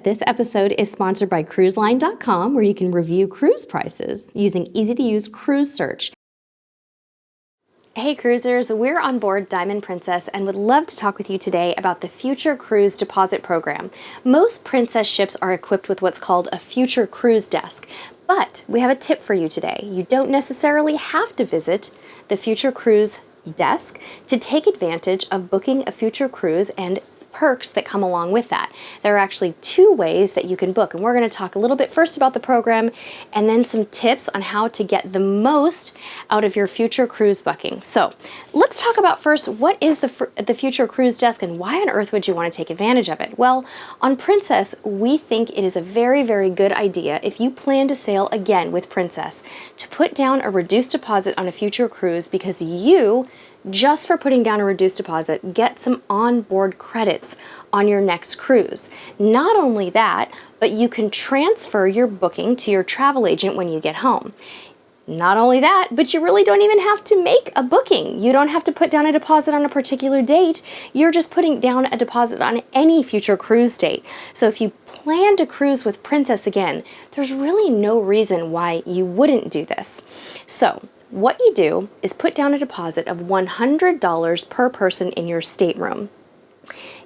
This episode is sponsored by cruiseline.com, where you can review cruise prices using easy-to-use cruise search. Hey cruisers, we're on board Diamond Princess and would love to talk with you today about the Future Cruise Deposit Program. Most Princess ships are equipped with what's called a Future Cruise Desk, but we have a tip for you today. You don't necessarily have to visit the Future Cruise Desk to take advantage of booking a future cruise and perks that come along with that. There are actually two ways that you can book, and we're going to talk a little bit first about the program and then some tips on how to get the most out of your future cruise booking. So let's talk about first, what is the Future Cruise Desk and why on earth would you want to take advantage of it? Well, on Princess, we think it is a very, very good idea if you plan to sail again with Princess to put down a reduced deposit on a future cruise, because you, just for putting down a reduced deposit, get some onboard credits on your next cruise. Not only that, but you can transfer your booking to your travel agent when you get home. Not only that, but you really don't even have to make a booking. You don't have to put down a deposit on a particular date. You're just putting down a deposit on any future cruise date. So if you plan to cruise with Princess again, there's really no reason why you wouldn't do this. So what you do is put down a deposit of $100 per person in your stateroom.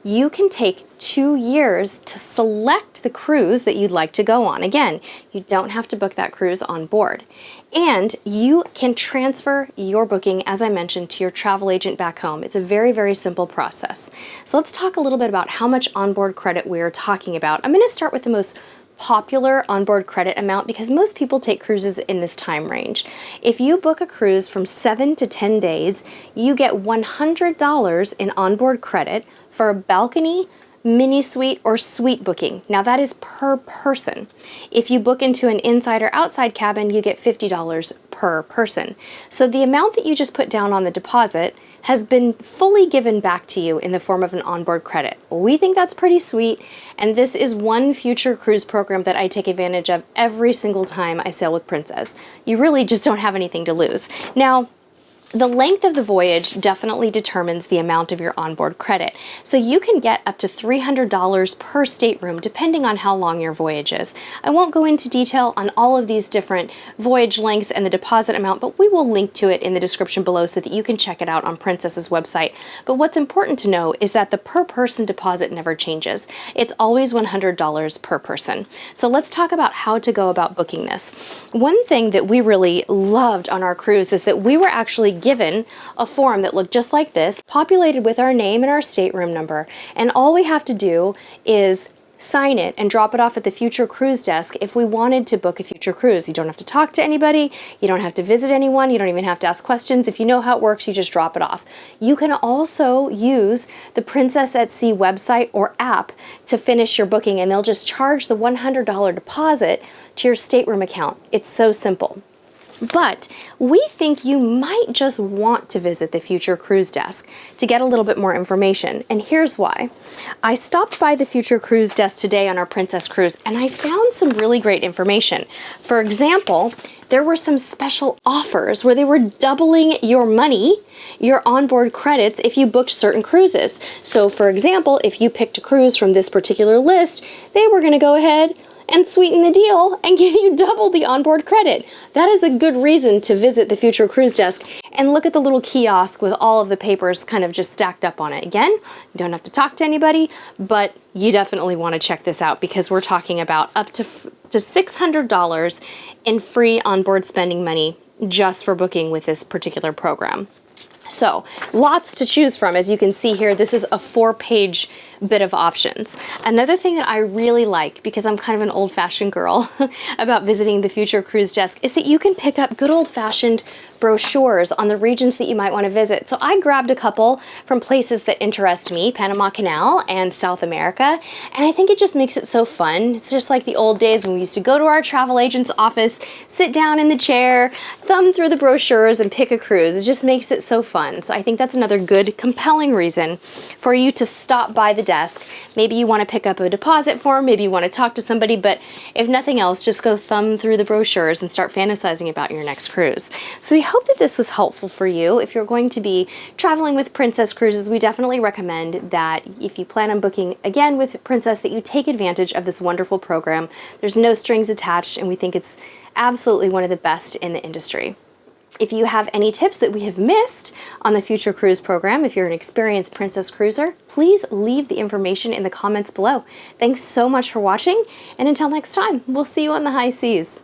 You can take 2 years to select the cruise that you'd like to go on. Again, you don't have to book that cruise on board. And you can transfer your booking, as I mentioned, to your travel agent back home. It's a very, very simple process. So let's talk a little bit about how much onboard credit we're talking about. I'm going to start with the most popular onboard credit amount, because most people take cruises in this time range. If you book a cruise from 7 to 10 days, you get $100 in onboard credit for a balcony, mini suite, or suite booking. Now that is per person. If you book into an inside or outside cabin, you get $50 per person. So the amount that you just put down on the deposit has been fully given back to you in the form of an onboard credit. We think that's pretty sweet, and this is one future cruise program that I take advantage of every single time I sail with Princess. You really just don't have anything to lose. Now, the length of the voyage definitely determines the amount of your onboard credit. So you can get up to $300 per stateroom depending on how long your voyage is. I won't go into detail on all of these different voyage lengths and the deposit amount, but we will link to it in the description below so that you can check it out on Princess's website. But what's important to know is that the per person deposit never changes. It's always $100 per person. So let's talk about how to go about booking this. One thing that we really loved on our cruise is that we were actually given a form that looked just like this, populated with our name and our stateroom number, and all we have to do is sign it and drop it off at the Future Cruise Desk if we wanted to book a future cruise. You don't have to talk to anybody, you don't have to visit anyone, you don't even have to ask questions. If you know how it works, you just drop it off. You can also use the Princess at Sea website or app to finish your booking, and they'll just charge the $100 deposit to your stateroom account. It's so simple. But we think you might just want to visit the Future Cruise Desk to get a little bit more information, and here's why. I stopped by the Future Cruise Desk today on our Princess cruise, and I found some really great information. For example, there were some special offers where they were doubling your money, your onboard credits, if you booked certain cruises. So for example, if you picked a cruise from this particular list, they were going to go ahead and sweeten the deal and give you double the onboard credit. That is a good reason to visit the Future Cruise Desk and look at the little kiosk with all of the papers kind of just stacked up on it. Again, you don't have to talk to anybody, but you definitely want to check this out, because we're talking about up to $600 in free onboard spending money just for booking with this particular program. So lots to choose from. As you can see here, this is a 4-page bit of options. Another thing that I really like, because I'm kind of an old-fashioned girl about visiting the Future Cruise Desk, is that you can pick up good old-fashioned brochures on the regions that you might want to visit. So I grabbed a couple from places that interest me, Panama Canal and South America, and I think it just makes it so fun. It's just like the old days when we used to go to our travel agent's office, sit down in the chair, thumb through the brochures, and pick a cruise. It just makes it so fun. So I think that's another good, compelling reason for you to stop by the desk desk. Maybe you want to pick up a deposit form, maybe you want to talk to somebody, but if nothing else, just go thumb through the brochures and start fantasizing about your next cruise. So we hope that this was helpful for you. If you're going to be traveling with Princess Cruises, we definitely recommend that if you plan on booking again with Princess, that you take advantage of this wonderful program. There's no strings attached, and we think it's absolutely one of the best in the industry. If you have any tips that we have missed on the future cruise program, if you're an experienced Princess Cruiser, please leave the information in the comments below. Thanks so much for watching, and until next time, we'll see you on the high seas.